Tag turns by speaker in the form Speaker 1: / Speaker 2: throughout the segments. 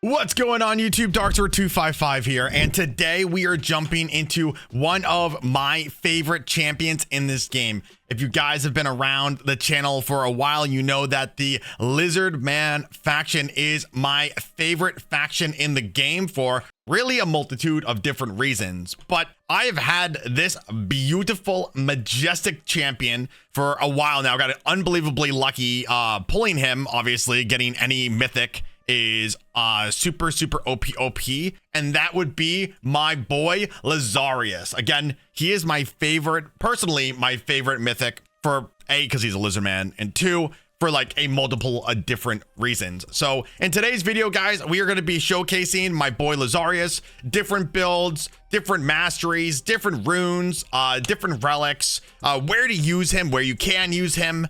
Speaker 1: What's going on YouTube? Darksword255 here, and today we are jumping into one of my favorite champions in this game. If you guys have been around the channel for a while, you know that the Lizard Man faction is my favorite faction in the game for really a multitude of different reasons. But I have had this beautiful, majestic champion for a while now. Got it unbelievably lucky pulling him, obviously, getting any mythic is super OP, and that would be my boy Lazarius. Again, he is my favorite, personally my favorite mythic, for A, because he's a lizard man, and two, for like a multiple different reasons. So in today's video, guys, we are going to be showcasing my boy Lazarius, different builds, different masteries, different runes, different relics, where to use him, where you can use him,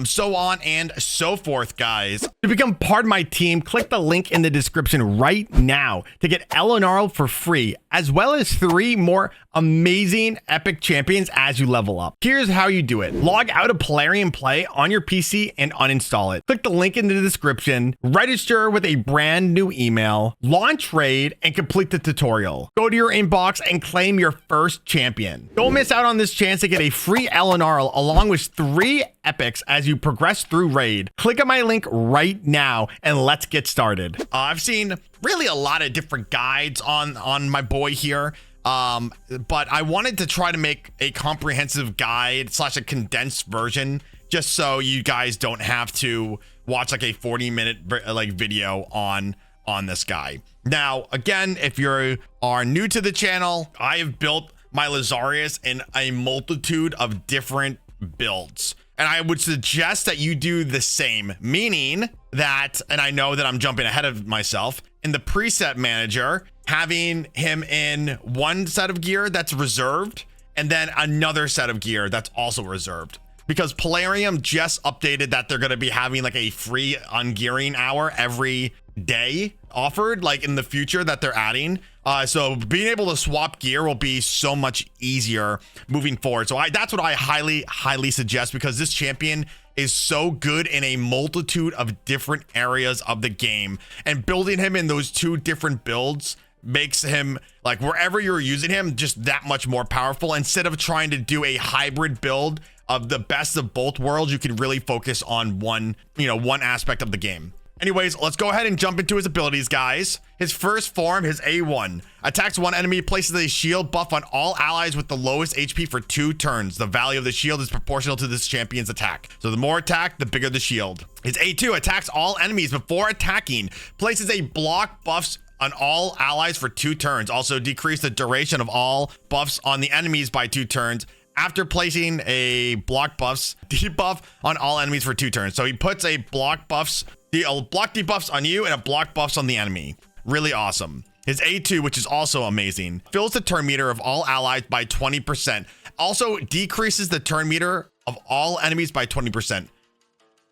Speaker 1: so on and so forth, guys. To become part of my team, click the link in the description right now to get Elenaril for free, as well as 3 more amazing epic champions as you level up. Here's how you do it. Log out of Plarium Play on your PC and uninstall it. Click the link in the description, register with a brand new email, launch raid, and complete the tutorial. Go to your inbox and claim your first champion. Don't miss out on this chance to get a free Elenaril along with 3 epics as you progress through raid. Click on my link right now and let's get started. I've seen really a lot of different guides on my boy here, but I wanted to try to make a comprehensive guide / a condensed version, just so you guys don't have to watch like a 40-minute like video on this guy. Now, again, if you are new to the channel, I have built my Lazarius in a multitude of different builds, and I would suggest that you do the same, meaning that, and I know that I'm jumping ahead of myself, in the preset manager, having him in one set of gear that's reserved and then another set of gear that's also reserved, because Plarium just updated that they're going to be having like a free ungearing hour every day offered, like in the future, that they're adding. So being able to swap gear will be so much easier moving forward. So that's what I highly suggest, because this champion is so good in a multitude of different areas of the game, and building him in those 2 different builds makes him, like, wherever you're using him, just that much more powerful. Instead of trying to do a hybrid build of the best of both worlds, you can really focus on one aspect of the game. Anyways, let's go ahead and jump into his abilities, guys. His first form, his A1, attacks one enemy, places a shield buff on all allies with the lowest HP for 2 turns. The value of the shield is proportional to this champion's attack. So the more attack, the bigger the shield. His A2 attacks all enemies before attacking, places a block buffs on all allies for 2 turns. Also decrease the duration of all buffs on the enemies by 2 turns. After placing a block buffs debuff on all enemies for 2 turns. So he puts a block debuffs on you and a block buffs on the enemy. Really awesome. His A2, which is also amazing, fills the turn meter of all allies by 20%. Also decreases the turn meter of all enemies by 20%.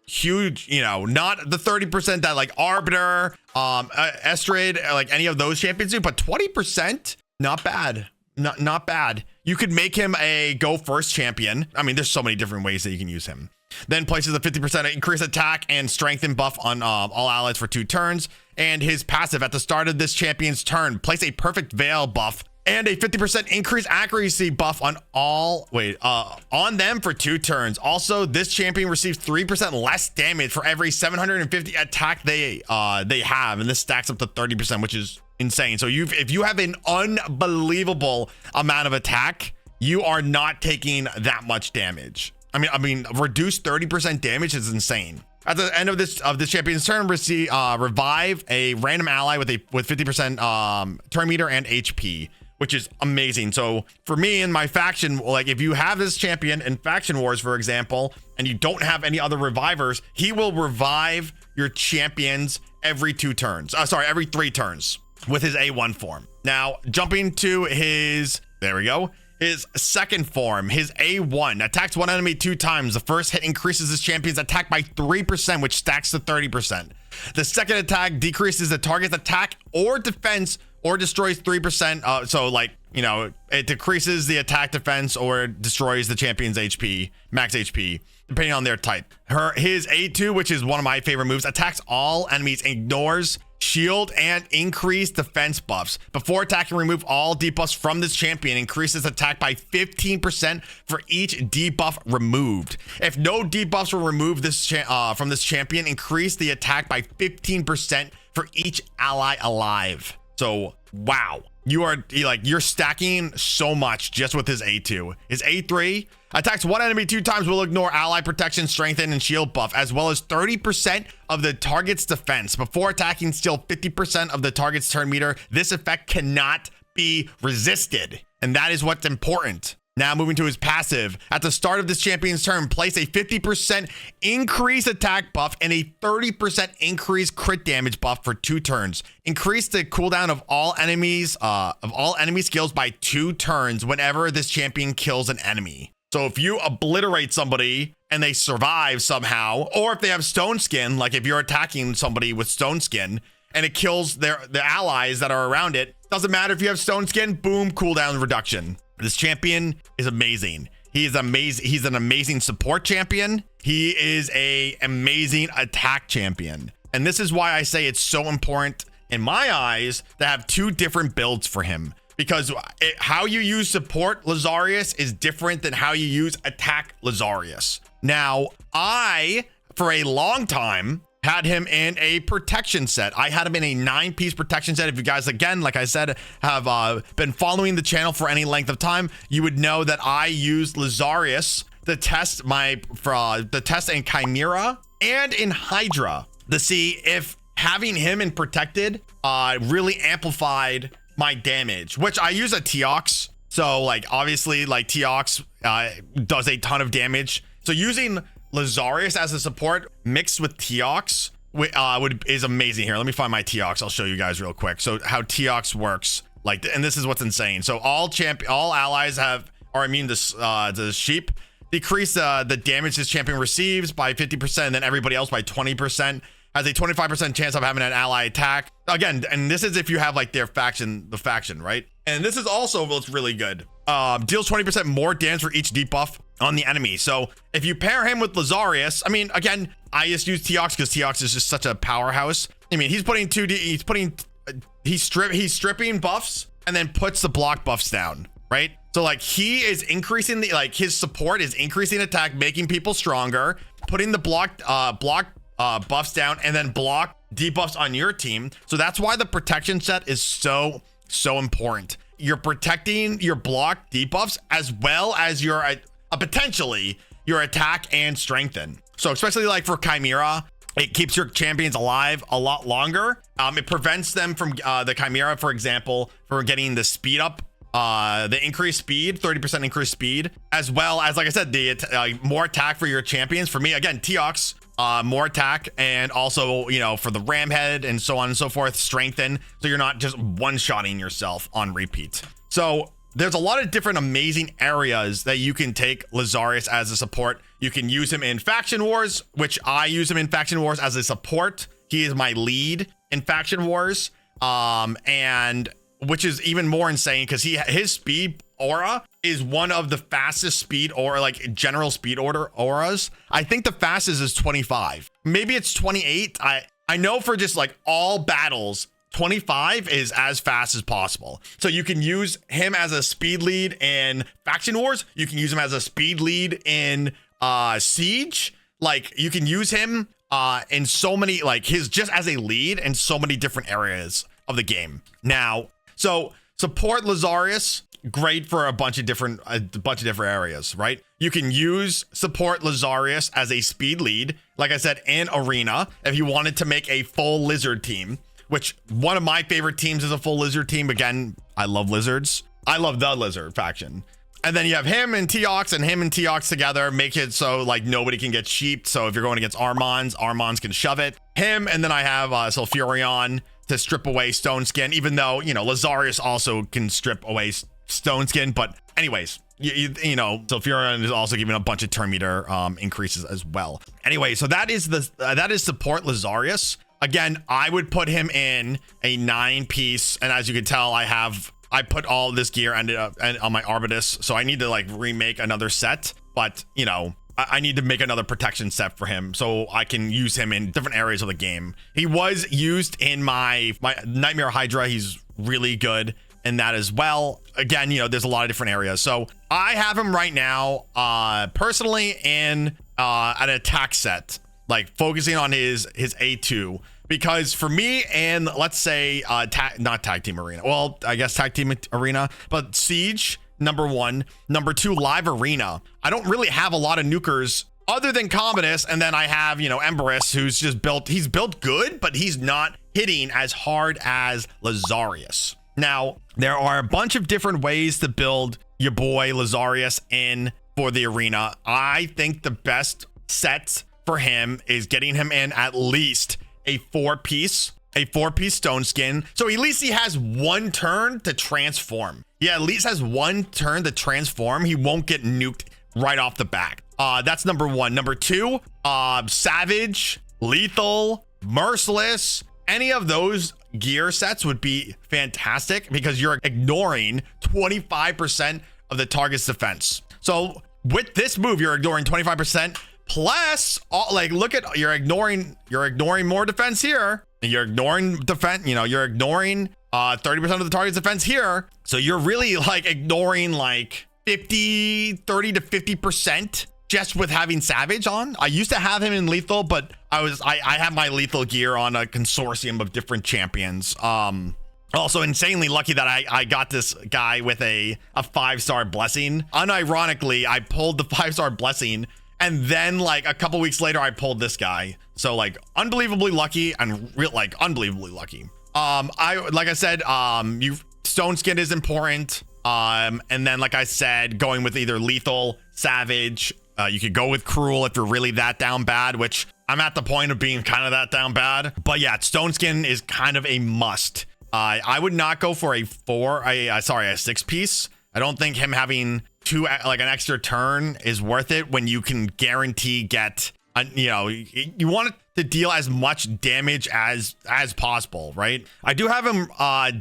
Speaker 1: Huge, not the 30% that like Arbiter, Estrade, like any of those champions do, but 20%, not bad. Not bad. You could make him a go first champion. I mean, there's so many different ways that you can use him. Then places a 50% increased attack and strengthen buff on all allies for 2 turns. And his passive at the start of this champion's turn, place a perfect veil buff and a 50% increased accuracy buff on on them for 2 turns. Also, this champion receives 3% less damage for every 750 attack they have, and this stacks up to 30%, which is insane. So if you have an unbelievable amount of attack, you are not taking that much damage. I mean, reduce 30% damage is insane. At the end of this champion's turn, revive a random ally with 50% turn meter and HP, which is amazing. So for me and my faction, like if you have this champion in Faction Wars, for example, and you don't have any other revivers, he will revive your champions every 2 turns. Every 3 turns with his A1 form. Now, jumping to his, there we go. His second form, his A1, attacks one enemy 2 times. The first hit increases his champion's attack by 3%, which stacks to 30%. The second attack decreases the target's attack or defense or destroys 3%. So like you know, it decreases the attack, defense, or destroys the champion's HP, max HP, depending on their type. His A2, which is one of my favorite moves, attacks all enemies, ignores shield and increase defense buffs. Before attacking, remove all debuffs from this champion. Increases attack by 15% for each debuff removed. If no debuffs were removed from this champion, increase the attack by 15% for each ally alive. So, wow. You're stacking so much just with his A2. His A3 attacks one enemy 2 times, will ignore ally protection, strengthen, and shield buff, as well as 30% of the target's defense. Before attacking, steal 50% of the target's turn meter. This effect cannot be resisted, and that is what's important. Now moving to his passive. At the start of this champion's turn, place a 50% increase attack buff and a 30% increase crit damage buff for 2 turns. Increase the cooldown of all enemy skills by 2 turns whenever this champion kills an enemy. So if you obliterate somebody and they survive somehow, or if they have stone skin, like if you're attacking somebody with stone skin and it kills the allies that are around it, doesn't matter if you have stone skin, boom, cooldown reduction. This champion is amazing. He's an amazing support champion. He is an amazing attack champion. And this is why I say it's so important in my eyes to have 2 different builds for him, because how you use support Lazarius is different than how you use attack Lazarius. Now, I, for a long time, had him in a protection set. I had him in a 9-piece protection set. If you guys, again, like I said, have been following the channel for any length of time, you would know that I used Lazarius to test in Chimera and in Hydra to see if having him in protected really amplified my damage, which I use a Teox. So like obviously like Teox does a ton of damage. So using Lazarius as a support mixed with Teox is amazing. Here, let me find my Teox. I'll show you guys real quick. So how Teox works, and this is what's insane. So all allies are immune to sheep. Decrease the damage this champion receives by 50%, and then everybody else by 20%. Has a 25% chance of having an ally attack. Again, and this is if you have like the faction, right? And this is also what's really good. Deals 20% more damage for each debuff on the enemy. So if you pair him with Lazarius, I mean, again, I just use Teox because Teox is just such a powerhouse. I mean, he's stripping buffs and then puts the block buffs down, right? So like he is increasing his support is increasing attack, making people stronger, putting the block buffs down, and then block debuffs on your team. So that's why the protection set is so important. You're protecting your block debuffs as well as your potentially your attack and strengthen. So especially like for Chimera, it keeps your champions alive a lot longer. It prevents them from the Chimera, for example, from getting the speed up, the increased speed, 30% increased speed, as well as, like I said, the more attack for your champions. For me, again, Teox, more attack, and also, you know, for the ram head and so on and so forth, strengthen, so you're not just one-shotting yourself on repeat. So there's a lot of different amazing areas that you can take Lazarius as a support. You can use him in Faction Wars, which I use him in Faction Wars as a support. He is my lead in Faction Wars, and which is even more insane because his speed aura is one of the fastest speed or like general speed order auras. I think the fastest is 25. Maybe it's 28. I know for just like all battles, 25 is as fast as possible. So you can use him as a speed lead in Faction Wars. You can use him as a speed lead in Siege. Like you can use him in so many, like just as a lead in so many different areas of the game. Now, so support Lazarius, great for a bunch of different areas, right? You can use support Lazarius as a speed lead, like I said, in Arena, if you wanted to make a full lizard team, which one of my favorite teams is a full lizard team. Again, I love lizards. I love the lizard faction. And then you have him and Teox, and him and Teox together make it so like nobody can get sheeped. So if you're going against Armons can shove it. Him, and then I have Sulfurion to strip away stone skin, even though, you know, Lazarius also can strip away stone skin. But anyways, you know, Sulfurion is also giving a bunch of turn meter increases as well. Anyway, so that is support Lazarius. Again, I would put him in a 9-piece, and as you can tell, I have I put all this gear ended up on my Arbitus, so I need to like remake another set. But you know, I need to make another protection set for him so I can use him in different areas of the game. He was used in my Nightmare Hydra. He's really good in that as well. Again, you know, there's a lot of different areas. So I have him right now, personally in an attack set, like focusing on his A2, because for me, and let's say not tag team arena. Well, I guess tag team arena, but Siege, number 1, number 2, live arena. I don't really have a lot of nukers other than Commodus, and then I have, you know, Emberus, who's just he's built good, but he's not hitting as hard as Lazarius. Now, there are a bunch of different ways to build your boy Lazarius in for the arena. I think the best set for him is getting him in at least a 4-piece stone skin. So at least he has 1 turn to transform. Yeah, at least has 1 turn to transform. He won't get nuked right off the back. That's number 1. Number 2, Savage, Lethal, Merciless. Any of those gear sets would be fantastic because you're ignoring 25% of the target's defense. So with this move, you're ignoring 25%. Plus, like, look at, you're ignoring more defense here. You're ignoring defense, you know, you're ignoring 30% of the target's defense here. So you're really like ignoring like 30 to 50% just with having Savage on. I used to have him in lethal, but I have my lethal gear on a consortium of different champions. Also insanely lucky that I got this guy with a 5-star blessing. Unironically, I pulled the 5-star blessing, and then like a couple weeks later, I pulled this guy. So like unbelievably lucky and unbelievably lucky. Like I said, stone skin is important. And then like I said, going with either lethal, savage, you could go with cruel if you're really that down bad, which I'm at the point of being kind of that down bad. But yeah, stone skin is kind of a must. I would not go for a 6-piece. I don't think him having an extra turn is worth it when you can guarantee get, you want it to deal as much damage as possible, right? I do have him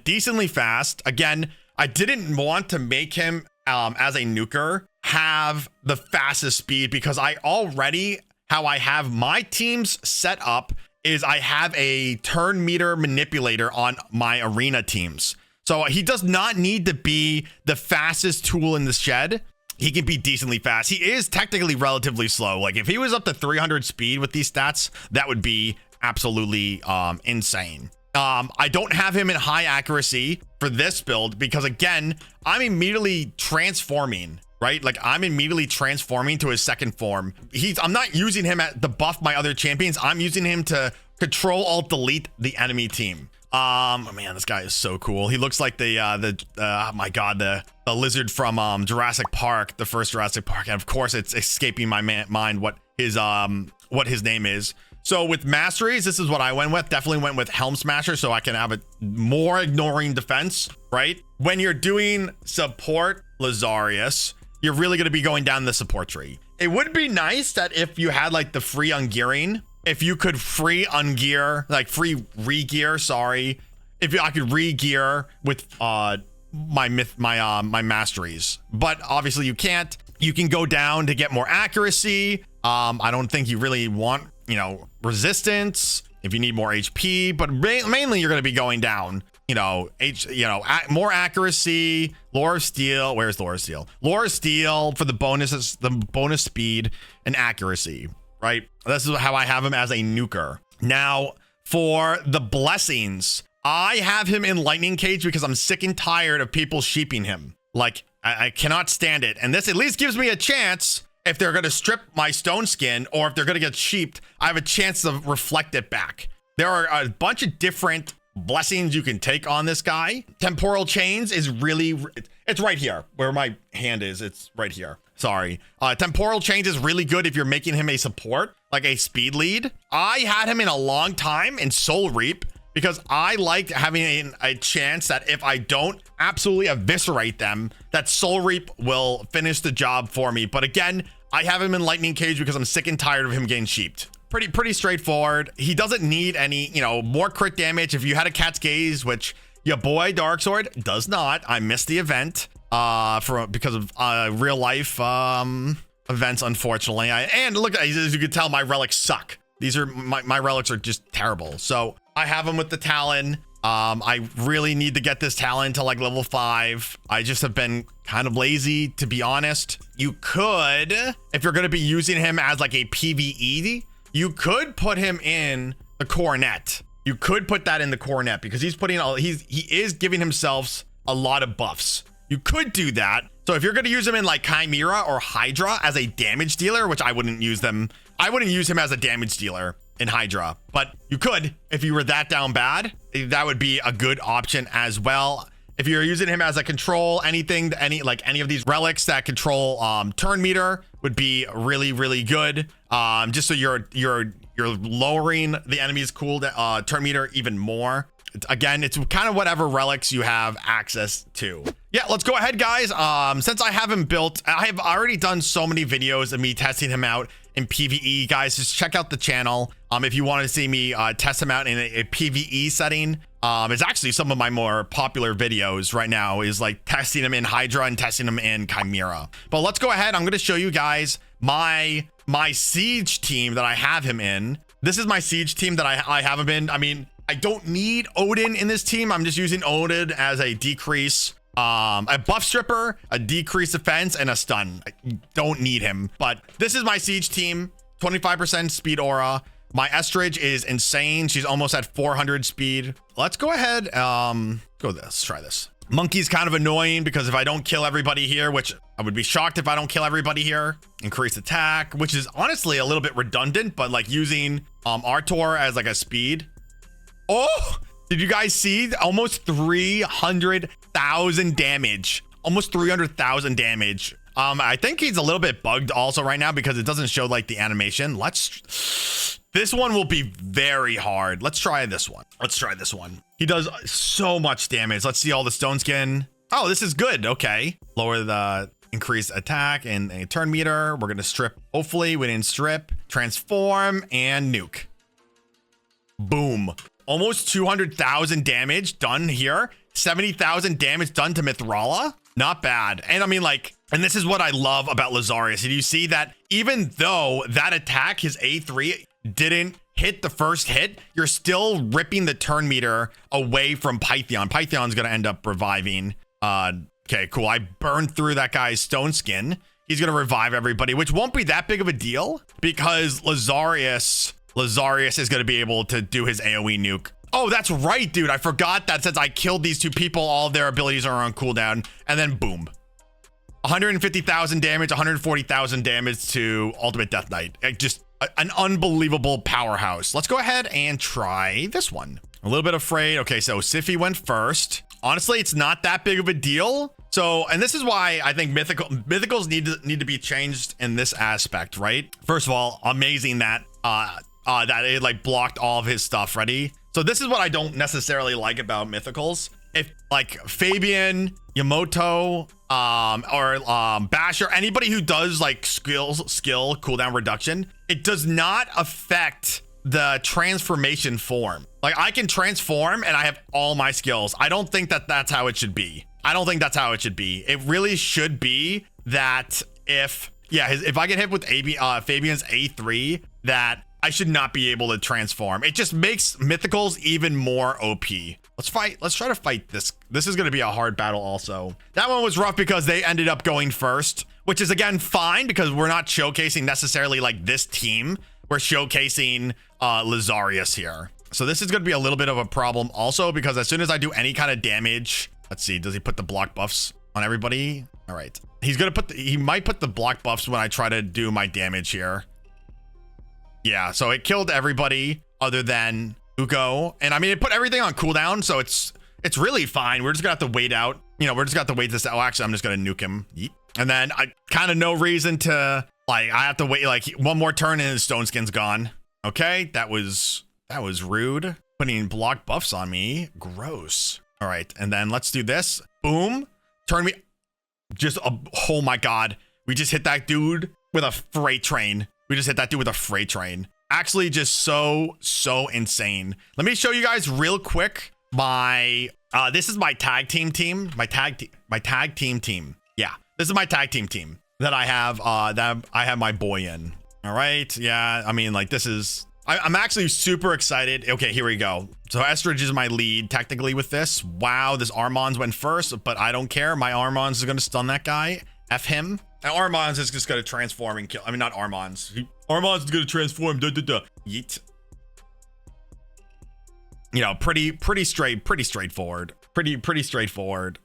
Speaker 1: decently fast. Again, I didn't want to make him as a nuker have the fastest speed because how I have my teams set up is I have a turn meter manipulator on my arena teams. So he does not need to be the fastest tool in the shed. He can be decently fast. He is technically relatively slow. Like if he was up to 300 speed with these stats, that would be absolutely insane. I don't have him in high accuracy for this build because again, I'm immediately transforming, right? Like I'm immediately transforming to his second form. I'm not using him to buff my other champions. I'm using him to control alt delete the enemy team. Man, this guy is so cool. He looks like oh my god, the lizard from Jurassic Park, the first Jurassic Park, and of course it's escaping my mind what his name is. So with masteries, this is what I went with. Definitely went with Helm Smasher so I can have a more ignoring defense, right? When you're doing support Lazarius, you're really going to be going down the support tree. It would be nice that if you had like the free ungearing, if you could free ungear, like free re-gear, sorry. I could re-gear with my masteries, but obviously you can't. You can go down to get more accuracy. I don't think you really want, resistance if you need more HP, but mainly you're going to be going down, more accuracy, Lore of Steel. Where's Lore of Steel? Lore of Steel for the bonuses, the bonus speed and accuracy, right? This is how I have him as a nuker. Now for the blessings, I have him in Lightning Cage because I'm sick and tired of people sheeping him. Like I cannot stand it. And this at least gives me a chance. If they're going to strip my stone skin or if they're going to get sheeped, I have a chance to reflect it back. There are a bunch of different blessings you can take on this guy. Temporal Chains is it's right here where my hand is. It's right here. Sorry. Temporal Chains is really good if you're making him a support, like a speed lead. I had him in a long time in Soul Reap because I liked having a chance that if I don't absolutely eviscerate them, that Soul Reap will finish the job for me. But again, I have him in Lightning Cage because I'm sick and tired of him getting sheeped. Pretty straightforward. He doesn't need any, more crit damage. If you had a Cat's Gaze, which Your boy Dark Sword does not. I missed the event because of real life events, unfortunately. And look, as you can tell, my relics suck. These are my relics are just terrible. So I have them with the Talon. I really need to get this Talon to like level 5. I just have been kind of lazy, to be honest. You could, if you're going to be using him as like a PvE, you could put him in the Coronet. You could put that in the Coronet because he is giving himself a lot of buffs. You could do that. So if you're going to use him in like Chimera or Hydra as a damage dealer, which I wouldn't use him as a damage dealer in Hydra, but you could if you were that down bad. That would be a good option as well. If you're using him as a control, any of these relics that control turn meter would be really, really good. Just so you're lowering the enemy's turn meter even more. Again, it's kind of whatever relics you have access to. Yeah, let's go ahead, guys. Since I have him built, I have already done so many videos of me testing him out in PvE. Guys, just check out the channel if you want to see me test him out in a PvE setting. It's actually some of my more popular videos right now is like testing him in Hydra and testing him in Chimera. But let's go ahead. I'm going to show you guys my siege team that I have him in. This is my siege team that I have him in. I mean, I don't need Odin in this team. I'm just using Odin as a decrease, a buff stripper, a decrease defense, and a stun. I don't need him, but this is my siege team. 25% speed aura. My Estrage is insane. She's almost at 400 speed. Let's go ahead. Let's try this. Monkey's kind of annoying because if I don't kill everybody here, which I would be shocked if I don't kill everybody here. Increase attack, which is honestly a little bit redundant, but like using Artor as like a speed. Oh, did you guys see? Almost 300,000 damage. Almost 300,000 damage. I think he's a little bit bugged also right now because it doesn't show like the animation. This one will be very hard. Let's try this one. He does so much damage. Let's see all the stone skin. Oh, this is good. Okay. Lower the increased attack and a turn meter. We're going to strip. Hopefully we didn't strip. Transform and nuke. Boom. Almost 200,000 damage done here. 70,000 damage done to Mithrala. Not bad. And I mean, like, and this is what I love about Lazarius. Did you see that even though that attack, his A3 didn't hit the first hit, you're still ripping the turn meter away from Pythion. Pythion's going to end up reviving. Okay, cool. I burned through that guy's stone skin. He's going to revive everybody, which won't be that big of a deal because Lazarius is going to be able to do his AoE nuke. Oh, that's right, dude. I forgot that since I killed these two people, all of their abilities are on cooldown. And then boom. 150,000 damage, 140,000 damage to Ultimate Death Knight. Just an unbelievable powerhouse. Let's go ahead and try this one. A little bit afraid. Okay, so Sify went first. Honestly, it's not that big of a deal. So, and this is why I think mythicals need to be changed in this aspect, right? First of all, amazing that that it like blocked all of his stuff. Ready? So this is what I don't necessarily like about mythicals. If like Fabian, Yamoto, or Basher, anybody who does like skill cooldown reduction, it does not affect the transformation form. Like I can transform and I have all my skills. I don't think that that's how it should be. It really should be that if I get hit with Fabian's A3, that I should not be able to transform. It just makes mythicals even more OP. Let's try to fight this. This is going to be a hard battle also. That one was rough because they ended up going first, which is again fine because we're not showcasing necessarily like this team. We're showcasing Lazarius here. So this is going to be a little bit of a problem also because as soon as I do any kind of damage, let's see, does he put the block buffs on everybody? All right. He might put the block buffs when I try to do my damage here. Yeah, so it killed everybody other than Ugo. And I mean, it put everything on cooldown, so it's really fine. We're just gonna have to wait out. You know, we're just gonna have to wait this out. Oh, actually, I'm just gonna nuke him. Yeet. And then I kind of no reason to like, I have to wait like one more turn and his stone skin's gone. Okay, that was rude. Putting block buffs on me. Gross. All right, and then let's do this. Boom. Turn me. Oh my God. We just hit that dude with a freight train. Actually, just so insane. Let me show you guys real quick my this is my tag team team. My tag team team. Yeah, this is my tag team that I have my boy in. All right. Yeah, I mean, like, this is I'm actually super excited. Okay, here we go. So Estridge is my lead technically with this. Wow, this Armand's went first, but I don't care. My Armand's is gonna stun that guy. F him. And Armand's is just gonna transform and kill. I mean, not Armand's. Armand's is gonna transform. Yeet. You know, pretty straightforward. Pretty straightforward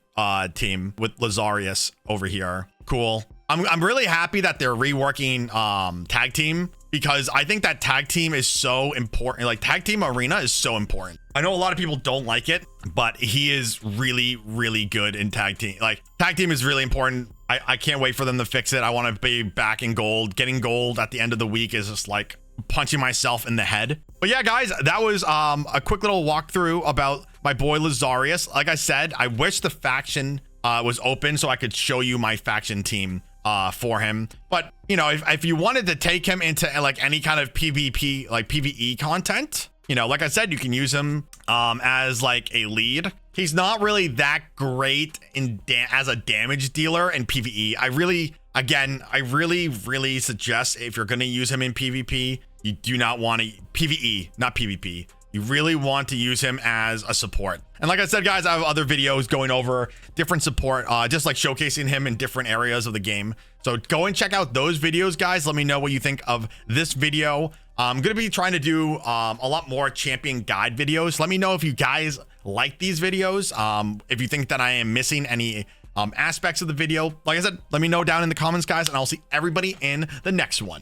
Speaker 1: team with Lazarius over here. Cool. I'm really happy that they're reworking tag team, because I think that tag team is so important. Like, tag team arena is so important. I know a lot of people don't like it, but he is really good in tag team. Like, tag team is really important. I can't wait for them to fix it. I want to be back in gold. Getting gold at the end of the week is just like punching myself in the head. But yeah, guys, that was a quick little walkthrough about my boy Lazarius. Like I said, I wish the faction was open so I could show you my faction team for him. But you know, if you wanted to take him into like any kind of PvP, like PvE content, you know, like I said, you can use him as like a lead. He's not really that great in as a damage dealer in PvE. I really suggest, if you're going to use him in PvP, you do not want to PvE, not PvP. You really want to use him as a support. And like I said, guys, I have other videos going over different support, just like showcasing him in different areas of the game. So go and check out those videos, guys. Let me know what you think of this video. I'm going to be trying to do a lot more champion guide videos. Let me know if you guys like these videos. If you think that I am missing any aspects of the video, like I said, let me know down in the comments, guys, and I'll see everybody in the next one.